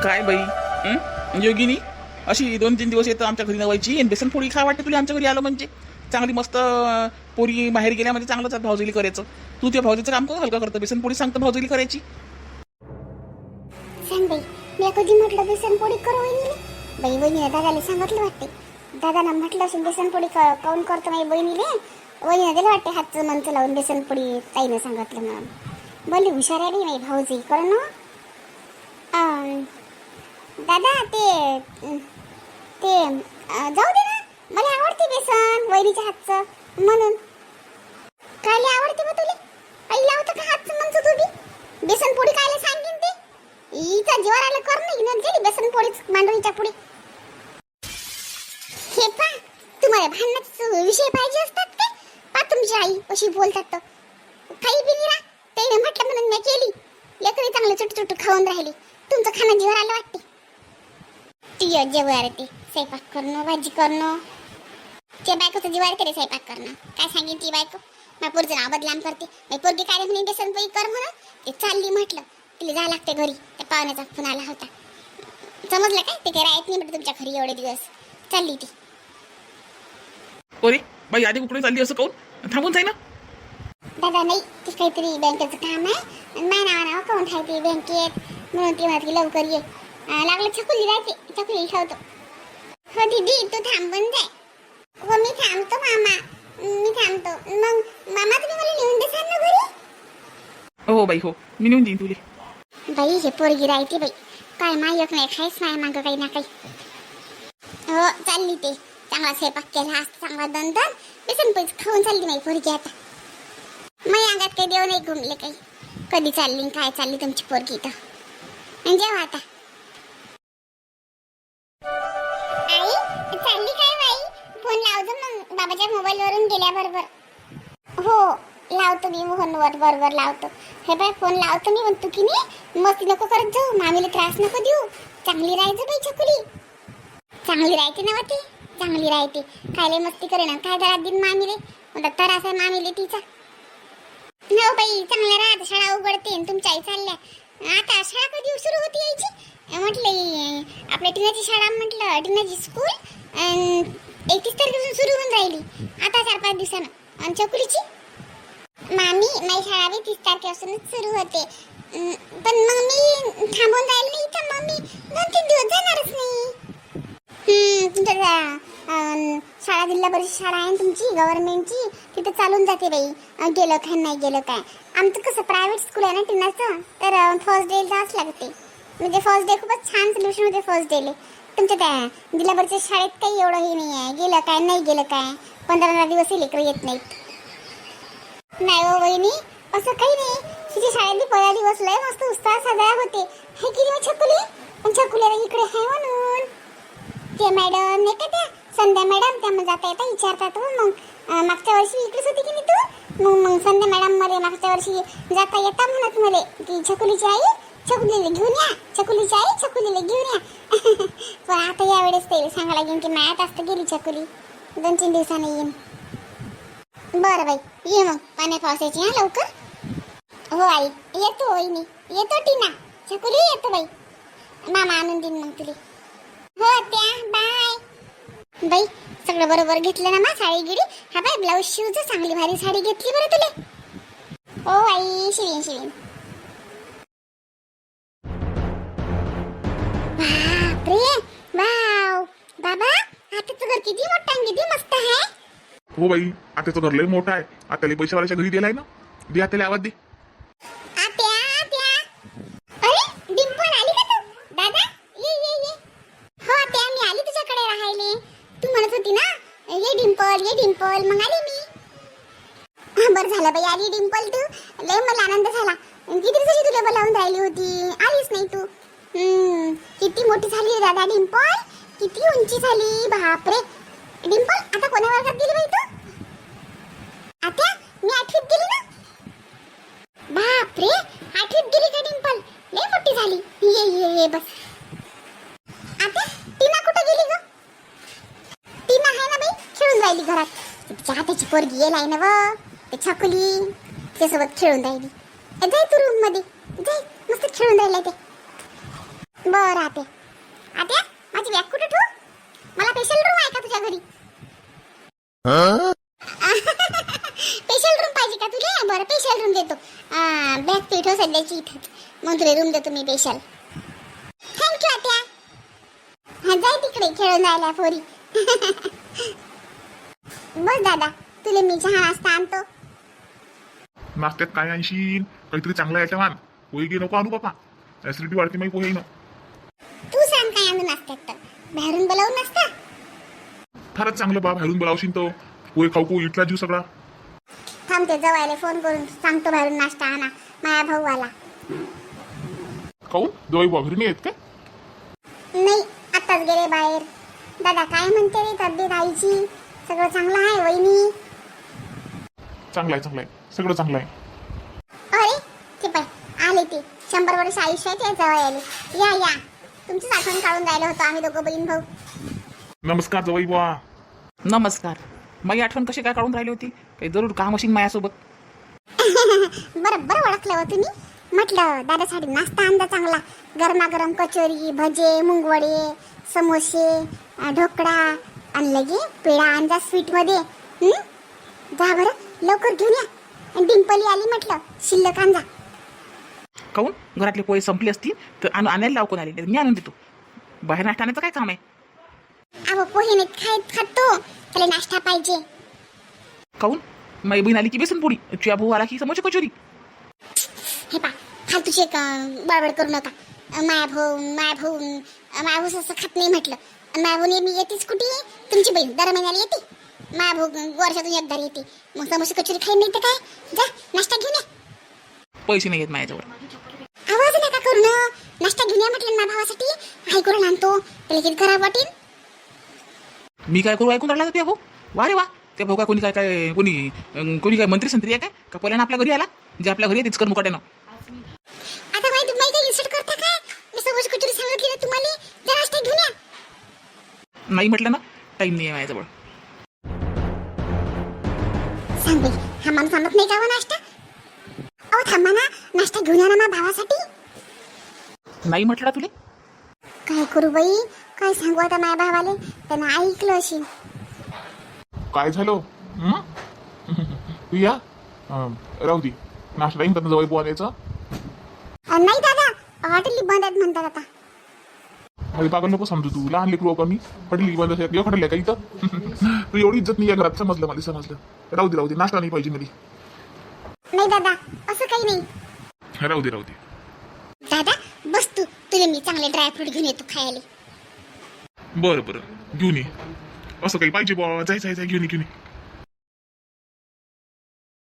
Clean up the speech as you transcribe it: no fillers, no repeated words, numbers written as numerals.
काय बाई योगिनी अशी 2-3 दिवस येतं आमच्या घरी नवायची आणि बेसन पोळी खा वाटते तुला आमच्या घरी आलं म्हणजे चांगली मस्त पोरी बाहेर गेल्या म्हणजे चांगलंच भावजली करायचं. तू त्या भावजीचं काम करून हलका करतं बेसन पोळी सांगतं भावजली करायची. सांग बाई मी कधी म्हटलं बेसन पोळी करू वहिनीले बाई वहिनीने दादाला सांगितलं वाटते. दादाला म्हटलं असून बेसन पोळी काऊन करतो माझी बहिणीले वहिनीने दिलं वाटते हातचं मंच लावून बेसन पोळी ताईनं सांगितलं म्हणून. बोलली हुशार आहे माझी भाऊजी कर ना. दादा ते ते जाऊ दे ना मला आवडते बेसन वहिनीच्या हातचं म्हणून. कायले आवडते बा तुले आई लावतं का हातचं मंच तू बी बेसन पोळी कायले सांगीन ते हिचा जीवार आलं कर नाही ना गेली बेसन पोळीच मांडवीच्या पुढे. हे पा तुम्हाला भांडणाचे विषय पाहिजे असतात ते पा तुमची आई अशी बोलतात तर काही बी निरा त्याने म्हटलं म्हणून मी केली लेकरी चांगलं चुटचुट खाऊन राहिली तुमचं खाणं जीवार आलं वाटते. ती जेवार ते स्वयंपाक करणं भाजी करणं ते बायकोचं जीवार करे स्वयंपाक करणं काय सांगेन ती बायको माझ्या पोरचं नाव बदलाम करते माझी पोरगी काय म्हणे बेसन पोळी कर म्हणून ते चालली म्हटलं तिला जायला लागते घरी त्या पाहुण्याचा फोन आला होता समजलं काय ते काय राहत नाही म्हटलं तुमच्या घरी एवढे दिवस चालली ती. अरे बाई आधी कुठे चालली असं काऊन थांबून जाई ना. दादा नाही ते काहीतरी बँकेचं काम आहे माझ्या नाव अकाउंट आहे ते बँकेत म्हणून ती म्हणते लवकर ये लागलं छकुली राहते छकुली ठेवतो. हो दीदी तू थांबून जाय. हो मी थांबतो मामा मी थांबतो मग मामा तुम्ही मला नेऊन देसाल ना घरी. हो बाई हो मी नेऊन देईन तुले. बाई हे पोरगी राहते बाई काय मायक नाही खायच नाही मागं काही ना काही. हो चालली ते चांगला स्वयंपाक केला आज चांगला दणदण बेसन पोळी खाऊन चालली माझी पोरगी आता. माझ्या अंगात काही देव नाही घुमले काही कधी चालली काय चालली तुमची पोरगी तर जेव्हा आता. आई चालली काय बाई फोन लावतो मग बाबाच्या मोबाईल वरून गेल्याबरोबर. हो लावतो मी मोहनवर बरोबर लावतो. हे बाय फोन लावतो मी म्हणतो की नाही मस्ती नको करत जाऊ मामीला त्रास नको देऊ चांगली राहायचं बाई छकुली चांगली राहते ना ती चांगली राहते कायले मस्ती करे ना काय घरात दिन मामीले म्हणतात त्रास आहे मामीले तिचा. हो बाई चांगल्या राहत शाळा उघडते तुमच्या आई चालल्या आता शाळा कधी सुरू होती यायची म्हटलं आपल्या टिनाची शाळा म्हटलं टिनाची स्कूल 31 तारखेपासून सुरू होऊन राहिली आता 4-5 दिवसानं. आणि छकुलीची मामी माझी शाळा बी 30 तारखेपासूनच सुरू होते पण मग मी थांबून राहील नाही तर मग मी 2-3 दिवस जाणारच नाही. तुमच्या शाळा जिल्हा परिषद शाळा आहे तुमची गव्हर्नमेंटची तिथे चालून जाते बाई गेलं काय नाही गेलं काय. आमचं कसं प्रायव्हेट स्कूल आहे ना टिनाचं तर फर्स्ट डे जावंच लागते म्हणजे फर्स्ट डे खूपच छान सेलिब्रेशन होते फर्स्ट डेले. तुमच्या त्या जिल्हा परिषद शाळेत काही एवढं हे नाही आहे गेलं काय नाही गेलं काय 15 दिवस लेकरं येत नाहीत. नाही हो वहिनी असं काही नाही तिच्या शाळेतली 15 दिवस लय मस्त उत्साह साजरा होते हे की नाही छकुली पण छकुलीला इकडे आहे म्हणून ते मॅडम नाही का त्या संध्या मॅडम त्या मग जाता येता विचारतात मग मागच्या वर्षी इकडेच होती की नाही तू मग संध्या मॅडम मध्ये मागच्या वर्षी जाता येता म्हणत मला की छकुलीची आई छकुलीला घेऊन या छकुलीची आई छकुलीला घेऊन या. पण आता यावेळेस ते सांगायला लागेल की मॅट असतं गेली छकुली 2-3 दिवसांनी येईन. बरं बाई ये मग पाण्या पावसाची हा लवकर. हो आई येतो वहिनी येतो टीना छकुली येतो बाई मामा आणून देईन मग तुला. हो त्या बाय बाई सगळं बरोबर घेतलं ना मा साडी गिडी हा बाय ब्लाऊज शिवचं चांगली भारी साडी घेतली बरं तुले. हो आई शिवीन बापरे वाव बाबा आताचं घर किती मोठं आणि किती मस्त आहे. हो बाई आत्याचं घर लय मोठं आहे आत्याला पैशावाल्याच्या घरी दिलाय ना दे आत्याला आवाज दे. आत्या अरे डिंपल आली का तू दादा ये हो आत्या मी आली तुझ्याकडे राहायले तू म्हणत होती ना ये डिंपल मग आली मी. बरं झालं बाई आली डिंपल तू लय मला आनंद झाला किती दिवसाची तुला बोलावून राहिली होती आलीच नाही तू. किती मोठी झाली दादा डिंपल किती उंची झाली बापरे. डिंपल आता कोण्या वर्गात गेली बाई तू. आत्या मी 8वीत गेली ना. बापरे 8वीत गेली का डिंपल लय मोठी झाली. ये बस. आत्या टीना कुठे गेली ग. टीना आहे ना बाई खेळून राहिली घरात. तिच्या त्याची पोरगी येलाय ना व ते छकुली त्यासोबत खेळून राहिली. जाय तू रूम मध्ये जाय मस्त खेळून राहिलाय ते. बरं आत्या. आत्या माझी बॅग कुठे ठेवू? मला स्पेशल रूम आहे का तुझ्या घरी? स्पेशल रूम पाहिजे का तुला? बरं स्पेशल रूम देतो. बॅग पेठो सध्याची इथं, मग तुला रूम देतो मी स्पेशल. थँक्यू आत्या. हा जाय तिकडे खेळून राहिल्या पोरी. बस दादा, तुला मी चहा नाश्ता आणतो. नाश्त्यात काय आणशील? काहीतरी चांगला आयटम आण. पोहे घे नको आणू बापा, ऍसिडिटी वाढते माही पोहे ना. तू सांग काय आणू नाश्त्यात तर, बाहेरून बोलावून नसता. फारच चांगलं बा, बाहेरून बोलावशील तो पोहे खाऊ इटला जीव सगळा. थांबते जवायला फोन करून सांगतो बाहेरून नाश्ता आणा. माझा भाऊ आला. खाऊ जवळ बुवा घरी नाही येत काय? नाही, आताच गेले बाहेर. दादा काय म्हणते रे तब्येत आईची? सगळं चांगलं आहे वहिनी? चांगलं आहे चांगलं आहे, सगळं चांगलं आहे. अरे ते पाय आले ते 100 वर्ष आयुष्य आहे ते जवळ आले. या या, तुमचीच आठवण काढून राहिलो होतो आम्ही दोघं बहीण भाऊ. नमस्कार जवळ बुवा. नमस्कार. माझी आठवण कशी काय काढून राहिली होती? काही जरूर काम असेल माझ्यासोबत. बरोबर ओळखलं हो तुम्ही. म्हटलं दादासाठी नाश्ता आणला चांगला. गरमागरम कचोरी, भजे, मुंगवडे, समोसे, ढोकळा आणि लगे पेढा आणजा स्वीट मध्ये. जा बरं लवकर घेऊन या. डिंपली आली म्हटलं, शिल्लक आणजा. काहून घरातले पोहे संपले असतील तर आणायला लाव कोण आले, मी आणून देतो. बाहेर नाश्ता आणायचं काय काम आहे? अहो पोहे नाही खातो, त्याला नाश्ता पाहिजे. काहून माझी बहीण आली की बेसन पोळी, तुझ्या भाऊ आला की समोसे कचोरी. हे पा फालतूचे बडबड करू नका. माया भाऊ असं खात नाही म्हटलं. माया भाऊ मी येतेच कुठे? तुमची बहीण दर महिन्याला येते. माया भाऊ वर्षातून एकदा येते. मग समोसे कचोरी खाई नाही तर काय? जा नाश्ता घेऊन या. पैसे नाही आहेत माझ्याजवळ. आवाज नका करू ना. नाश्ता घेऊन या म्हटलं ना भावासाठी. आई करून आणतो, त्याला किती खराब वाटेल. मी काय करू ऐकून राहिला तुझ्या भाऊ? वा रे वा. त्या भाऊ काय कोणी काय कोणी काय मंत्री संत्री आहे काय का? पहिल्यानं आपल्या घरी आला, जे आपल्या घरी येतेच कर मुकाट्यानं. आता माहिती काही इन्सर्ट करता काय? मी समोसे कचोरी सांगितली ना तुम्हाला. जा नाश्ता घेऊन या. नाही म्हटलं ना, टाईम नाही आहे माझ्याजवळ. सांग बाई, हा माणूस आणत नाही का हो नाश्ता? अहो थांबा ना, नाश्ता घेऊन या ना मा भावासाठी. नाही म्हटलं तुले. काय करू बाई, काय सांगू आता माझ्या भावाले? त्यानं ऐकलं असेल. काय झालं? तू या राहू दे. नाश्ता येईन त्यांना जवळ बुवा द्यायचा. नाही दादा, हॉटेल बंद आहेत म्हणतात आता. माझी पागल नको समजू तू. लहान लेकरू का मी? हॉटेल बंद असेल किंवा हॉटेल का इथं? तू एवढी इज्जत नाही या घरात. समजलं मला, समजलं. राहू दे नाश्ता नाही पाहिजे मला. नाही दादा, असं काही नाही. राहू दे. दादा बस तू, तुला मी चांगले ड्रायफ्रूट घेऊन येतो खायला. बरं घेऊन ये. असं काही पाहिजे बुवा? जाय घेऊन ये.